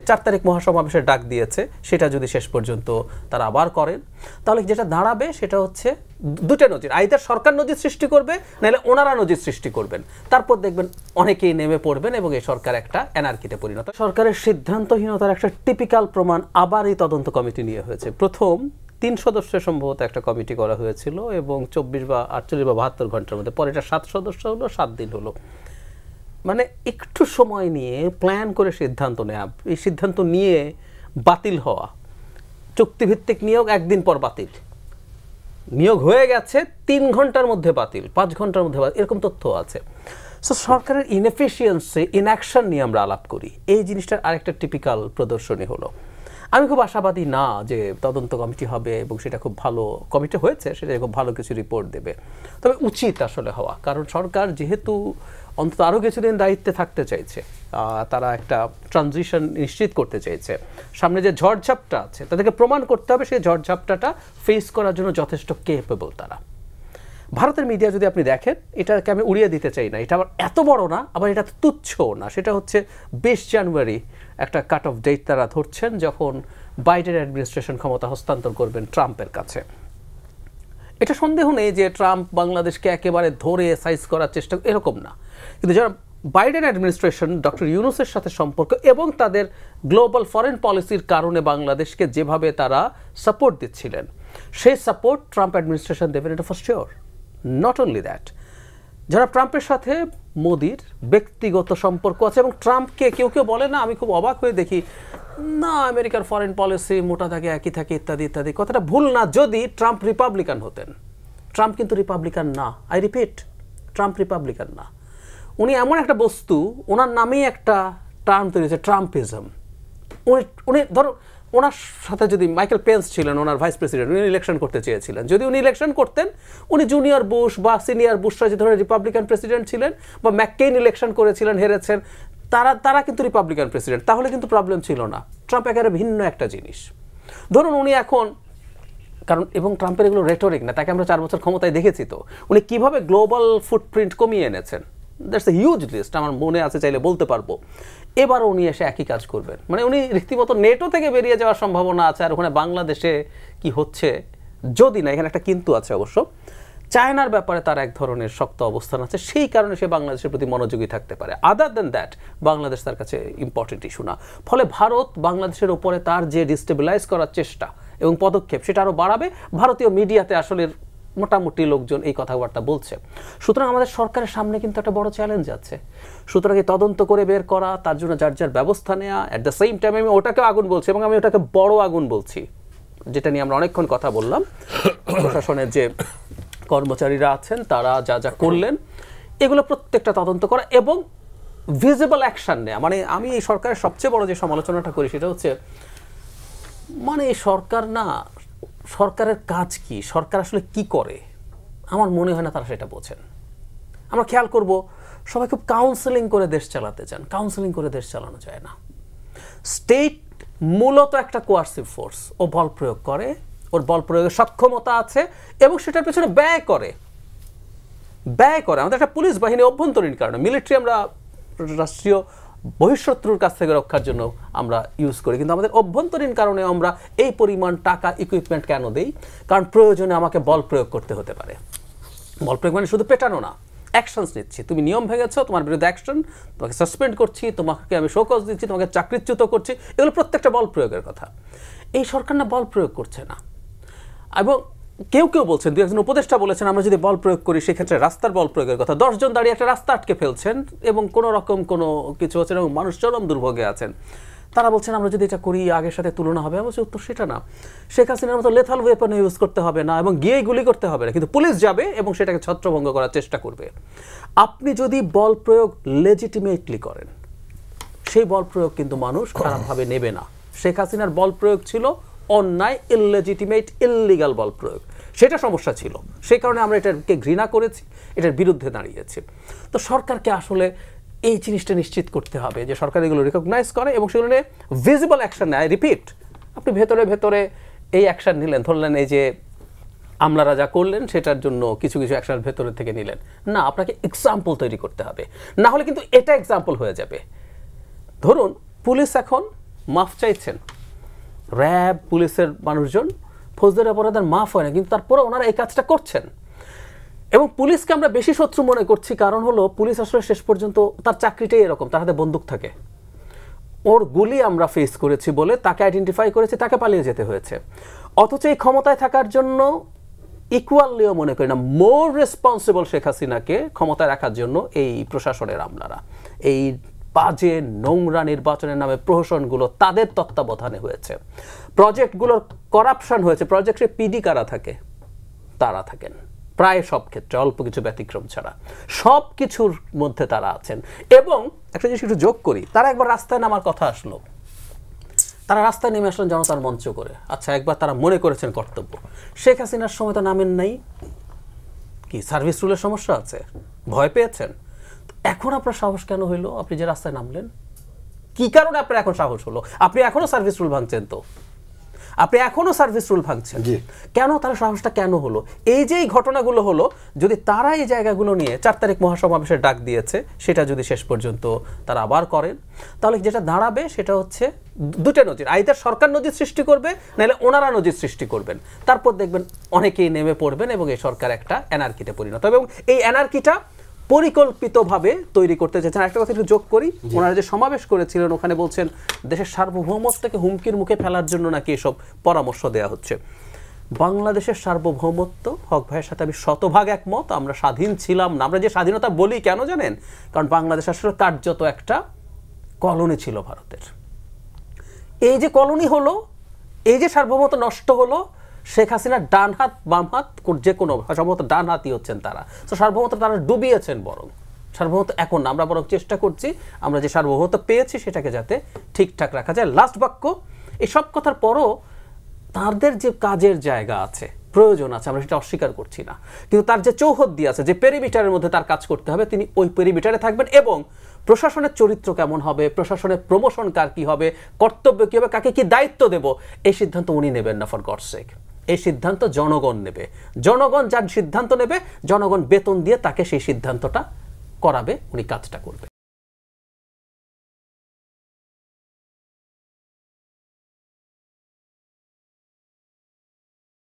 4 তারিখ মহাসমাবেশের ডাক দিয়েছে, সেটা যদি শেষ পর্যন্ত তারা আবার করেন, তাহলে যেটা দাঁড়াবে সেটা হচ্ছে দুটো নজির, আইদার সরকার নজির সৃষ্টি করবে, নাহলে ওনারা নজির সৃষ্টি করবেন। তারপর দেখবেন অনেকেই নেমে পড়বেন এবং এই সরকার একটা অ্যানার্কিতে পরিণত। সরকারের সিদ্ধান্তহীনতার একটা টিপিক্যাল প্রমাণ আবার এই তদন্ত কমিটি নিয়ে হয়েছে। প্রথম 3 সদস্যের সম্ভবত একটা কমিটি করা হয়েছিল এবং 24 বা 48 বা 72 ঘন্টার মধ্যে, পরে এটা 7 সদস্য হলো, 7 দিন হলো। মানে একটু সময় নিয়ে প্ল্যান করে সিদ্ধান্ত নেওয়া, এই সিদ্ধান্ত নিয়ে বাতিল হওয়া, চুক্তিভিত্তিক নিয়োগ 1 দিন পর বাতিল, নিয়োগ হয়ে গেছে 3 ঘন্টার মধ্যে বাতিল, 5 ঘন্টার মধ্যে বাতিল, এরকম তথ্য আছে। সো সরকারের ইনএফিসিয়েন্সি, ইনঅ্যাকশন নিয়ে আমরা আলাপ করি, এই জিনিসটার আরেকটা টিপিক্যাল প্রদর্শনী হলো। আমি খুব আশাবাদী না যে তদন্ত কমিটি হবে এবং সেটা খুব ভালো কমিটি হয়েছে, সেটা খুব ভালো কিছু রিপোর্ট দেবে, তবে উচিত আসলে হওয়া, কারণ সরকার যেহেতু অন্তত আরও কিছুদিন দায়িত্বে থাকতে চাইছে, তারা একটা ট্রানজিশন নিশ্চিত করতে চাইছে, সামনে যে ঝড়ঝাপটা আছে তাদেরকে প্রমাণ করতে হবে সেই ঝড়ঝাপটাটা ফেস করার জন্য যথেষ্ট কেপেবল তারা। ভারতের মিডিয়া যদি আপনি দেখেন, এটাকে আমি উড়িয়ে দিতে চাই না, এটা আবার এত বড় না, আবার এটা তুচ্ছও না, সেটা হচ্ছে 20 জানুয়ারি একটা কাট অফ ডেট তারা ধরছেন, যখন বাইডেন অ্যাডমিনিস্ট্রেশন ক্ষমতা হস্তান্তর করবেন ট্রাম্পের কাছে। এটা সন্দেহ নেই যে ট্রাম্প বাংলাদেশকে একেবারে ধরে সাইজ করার চেষ্টা, এরকম না, কিন্তু যারা বাইডেন অ্যাডমিনিস্ট্রেশন ডক্টর ইউনূসের সাথে সম্পর্ক এবং তাদের গ্লোবাল ফরেন পলিসির কারণে বাংলাদেশকে যেভাবে তারা সাপোর্ট দিচ্ছিলেন, সেই সাপোর্ট ট্রাম্প অ্যাডমিনিস্ট্রেশন দেবেন, এটা for sure. Not only that, যারা ট্রাম্পের সাথে মোদির ব্যক্তিগত সম্পর্ক আছে, এবং ট্রাম্পকে কেউ কেউ বলে না, আমি খুব অবাক হয়ে দেখি না আমেরিকার ফরেন পলিসি মোটা থাকে, একই থাকে, ইত্যাদি ইত্যাদি, কথাটা ভুল না যদি ট্রাম্প রিপাবলিকান হতেন। ট্রাম্প কিন্তু রিপাবলিকান না, আই রিপিট, ট্রাম্প রিপাবলিকান না। উনি এমন একটা বস্তু, ওনার নামেই একটা টার্ম তৈরি হয়েছে, ট্রাম্পিজম। উনি ধরো ওনার সাথে যদি মাইকেল পেন্স ছিলেন ওনার ভাইস প্রেসিডেন্ট, উনি ইলেকশন করতে চেয়েছিলেন, যদি উনি ইলেকশন করতেন, উনি জুনিয়র বুশ বা সিনিয়র বুশরা যে ধরনের রিপাবলিকান প্রেসিডেন্ট ছিলেন, বা ম্যাককেইন ইলেকশন করেছিলেন, হেরেছেন, তারা কিন্তু রিপাবলিকান প্রেসিডেন্ট, তাহলে কিন্তু প্রবলেম ছিল না। ট্রাম্প একেবারে ভিন্ন একটা জিনিস। ধরুন উনি এখন, কারণ এবং ট্রাম্পের এগুলো রেটরিক না, তাকে আমরা 4 বছর ক্ষমতায় দেখেছি, তো উনি কিভাবে গ্লোবাল ফুটপ্রিন্ট কমিয়ে এনেছেন, দ্যাটস এ হিউজ লিস্ট, আমার মনে আছে, চাইলে বলতে পারবো। এবারও উনি এসে একই কাজ করবেন, মানে উনি রীতিমতো নেটো থেকে বেরিয়ে যাওয়ার সম্ভাবনা আছে। আর ওখানে বাংলাদেশে কি হচ্ছে, যদি না, এখানে একটা কিন্তু আছে অবশ্য, চায়নার ব্যাপারে তার এক ধরনের শক্ত অবস্থান আছে, সেই কারণে সে বাংলাদেশের প্রতি মনোযোগী থাকতে পারে। আদার দেন দ্যাট, বাংলাদেশ তার কাছে ইম্পর্টেন্ট ইস্যু না। ফলে ভারত বাংলাদেশের উপরে তার যে ডিস্টেবিলাইজ করার চেষ্টা এবং পদক্ষেপ, সেটা আরও বাড়াবে। ভারতীয় মিডিয়াতে আসলে মোটামুটি লোকজন এই কথাবার্তা বলছে। সুতরাং আমাদের সরকারের সামনে কিন্তু একটা বড় চ্যালেঞ্জ আছে। সুতরাং এই তদন্ত করে বের করা, তার জন্য যার যার ব্যবস্থা নেওয়া, অ্যাট দ্য সেম টাইম আমি ওটাকে আগুন বলছি, এবং আমি ওটাকে বড় আগুন বলছি, যেটা নিয়ে আমরা অনেকক্ষণ কথা বললাম। প্রশাসনের যে কর্মচারীরা আছেন তারা যা যা করলেন, এগুলো প্রত্যেকটা তদন্ত করা এবং ভিজিবল অ্যাকশন নেওয়া। মানে আমি এই সরকারের সবচেয়ে বড় যে সমালোচনাটা করি সেটা হচ্ছে, মানে এই সরকার না, সরকারের কাজ কি, সরকার আসলে কি করে, আমার মনে হয় না তারা সেটা বোঝেন। আমরা খেয়াল করব, সবাই খুব কাউন্সেলিং করে দেশ চালাতে চান, কাউন্সেলিং করে দেশ চালানো যায় না। স্টেট মূলত একটা কোয়ার্সিভ ফোর্স, ও বল প্রয়োগ করে, ওর বল প্রয়োগের সক্ষমতা আছে এবং সেটার পেছনে ব্যয় করে। আমাদের একটা পুলিশ বাহিনী অভ্যন্তরীণ কারণে, মিলিটারি আমরা রাষ্ট্রীয় বহিঃশত্রুর কাছ থেকে রক্ষার জন্য আমরা ইউজ করি, কিন্তু আমাদের অভ্যন্তরীণ কারণে আমরা এই পরিমাণ টাকা, ইকুইপমেন্ট কেন দেই? কারণ প্রয়োজনে আমাকে বল প্রয়োগ করতে হতে পারে। বল প্রয়োগ মানে শুধু পেটানো না, অ্যাকশনস নিচ্ছি, তুমি নিয়ম ভেঙেছো, তোমার বিরুদ্ধে অ্যাকশন, তোমাকে সাসপেন্ড করছি, তোমাকে আমি শোকজ দিচ্ছি, তোমাকে চাকরিচ্যুত করছি, এগুলো প্রত্যেকটা বল প্রয়োগের কথা। এই সরকার না বল প্রয়োগ করছে না। এবং কেউ কেউ বলছেন, 2 একজন উপদেষ্টা বলেছেন, আমরা যদি বল প্রয়োগ করি সেক্ষেত্রে রাস্তার বল প্রয়োগের কথা। 10 জন দাঁড়িয়ে একটা রাস্তা আটকে ফেলছেন এবং কোনো রকম কোনো কিছু হচ্ছে এবং মানুষ চরম দুর্ভোগে আছেন, তারা বলছেন আমরা যদি এটা করি আগের সাথে তুলনা হবে। আমি বলছি উত্তর সেটা না, শেখ হাসিনার মতো লেথাল ওয়েপন ইউজ করতে হবে না এবং গিয়ে গুলি করতে হবে না, কিন্তু পুলিশ যাবে এবং সেটাকে ছত্রভঙ্গ করার চেষ্টা করবে। আপনি যদি বল প্রয়োগ লেজিটিমেটলি করেন, সেই বল প্রয়োগ কিন্তু মানুষ খারাপভাবে নেবে না। শেখ হাসিনার বল প্রয়োগ ছিল অন্যায়, ইললেজিটিমেট, ইললিগাল বল প্রয়োগ, সেটা সমস্যা ছিল, সেই কারণে আমরা এটাকে ঘৃণা করেছি, এটার বিরুদ্ধে দাঁড়িয়েছি। তো সরকারকে আসলে এই জিনিসটা নিশ্চিত করতে হবে যে সরকার এগুলো রিকগনাইজ করে এবং সেগুলো নিয়ে ভিজিবল অ্যাকশন নেয়। রিপিট, আপনি ভেতরে ভেতরে এই অ্যাকশন নিলেন, ধরলেন এই যে আমলারা যা করলেন সেটার জন্য কিছু কিছু অ্যাকশন ভেতরে থেকে নিলেন না, আপনাকে এক্সাম্পল তৈরি করতে হবে, না হলে কিন্তু এটা এক্সাম্পল হয়ে যাবে। ধরুন পুলিশ এখন মাফ চাইছেন, র্যাব পুলিশের মানুষজন ফৌজদারি অপরাধের মাফ হয় না, কিন্তু তারপরে ওনারা এই কাজটা করছেন। এবং পুলিশকে আমরা বেশি শত্রু মনে করছি, কারণ হলো পুলিশ আসলে শেষ পর্যন্ত তার চাকরিটাই এরকম, তার হাতে বন্দুক থাকে। ওর গুলি আমরা ফেস করেছি বলে তাকে আইডেন্টিফাই করেছি, তাকে পালিয়ে যেতে হয়েছে। অথচ এই ক্ষমতায় থাকার জন্য ইকুয়ালিও মনে করি না, মোর রেসপন্সিবল শেখ হাসিনাকে ক্ষমতায় রাখার জন্য এই প্রশাসনের আমলারা, এই বাজে নোংরা নির্বাচনের নামে প্রহসনগুলো তাদের তত্ত্বাবধানে হয়েছে। প্রজেক্টগুলোর করাপশন হয়েছে, প্রজেক্টে পিডি কারা থাকে, তারা থাকেন প্রায় সব ক্ষেত্রে, অল্প কিছু ব্যতিক্রম ছাড়া সব কিছুর মধ্যে তারা আছেন। এবং একটা জিনিস একটু যোগ করি, তারা একবার রাস্তায় নামার কথা আসলো, তারা রাস্তায় নেমে আসলেন জনতার মঞ্চ করে। আচ্ছা, একবার তারা মনে করেছেন কর্তব্য, শেখ হাসিনার সময় তো নামেন নাই, কি সার্ভিস রুলের সমস্যা আছে, ভয় পেয়েছেন? এখন আপনার সাহস কেন হইলো? আপনি যে রাস্তায় নামলেন, কি কারণে আপনার এখন সাহস হলো? আপনি এখনো সার্ভিস রুল ভাঙছেন, তো আপনি এখনো সার্ভিস রুল ভাঙছেন কেন? তার সাহসটা কেন হলো? এই যে এই ঘটনাগুলো হলো, যদি তারা এই জায়গাগুলো নিয়ে 4 তারিখ মহাসমাবেশের ডাক দিয়েছে, সেটা যদি শেষ পর্যন্ত তারা আবার করেন, তাহলে যেটা দাঁড়াবে সেটা হচ্ছে দুটো নজির, আইদার সরকার নজির সৃষ্টি করবে, নাহলে ওনারা নজির সৃষ্টি করবেন। তারপর দেখবেন অনেকেই নেমে পড়বেন এবং এই সরকার একটা অ্যানার্কিতে পরিণত হবে, এবং এই অ্যানার্কিটা পরিকল্পিতভাবে তৈরি করতে চাইছেন। একটা কথা একটু যোগ করি, ওনারা যে সমাবেশ করেছিলেন ওখানে বলছেন দেশের সার্বভৌমত্বকে হুমকির মুখে ফেলার জন্য নাকি এসব পরামর্শ দেওয়া হচ্ছে। বাংলাদেশের সার্বভৌমত্ব, হক ভাইয়ের সাথে আমি শতভাগ একমত, আমরা স্বাধীন ছিলাম না। আমরা যে স্বাধীনতা বলি কেন জানেন? কারণ বাংলাদেশ আসলে কার্যত একটা কলোনি ছিল ভারতের। এই যে কলোনি হলো, এই যে সার্বভৌমত্ব নষ্ট হলো, শেখ হাসিনার ডান হাত বাম হাত যে কোনো সম্ভবত ডান হাতই হচ্ছেন তারা, তো সার্বভৌমত্ব তারা ডুবিয়েছেন। বরং সার্বভৌমত্ব এখন না, আমরা বরং চেষ্টা করছি আমরা যে সার্বভৌমত্ব পেয়েছি সেটাকে যাতে ঠিকঠাক রাখা যায়। লাস্ট বাক্য, এই সব কথার পরও তাদের যে কাজের জায়গা আছে, প্রয়োজন আছে, আমরা সেটা অস্বীকার করছি না, কিন্তু তার যে চৌহদ্দি আছে, যে পেরিমিটারের মধ্যে তার কাজ করতে হবে, তিনি ওই পেরিমিটারে থাকবেন। এবং প্রশাসনের চরিত্র কেমন হবে, প্রশাসনের প্রমোশন কার কী হবে, কর্তব্য কী হবে, কাকে কী দায়িত্ব দেব, এই সিদ্ধান্ত উনি নেবেন না, ফর গডস সেক। এই সিদ্ধান্ত জনগণ নেবে। জনগণ যার সিদ্ধান্ত নেবে, জনগণ বেতন দিয়ে তাকে সেই সিদ্ধান্তটা করাবে, উনি কাজটা করবে।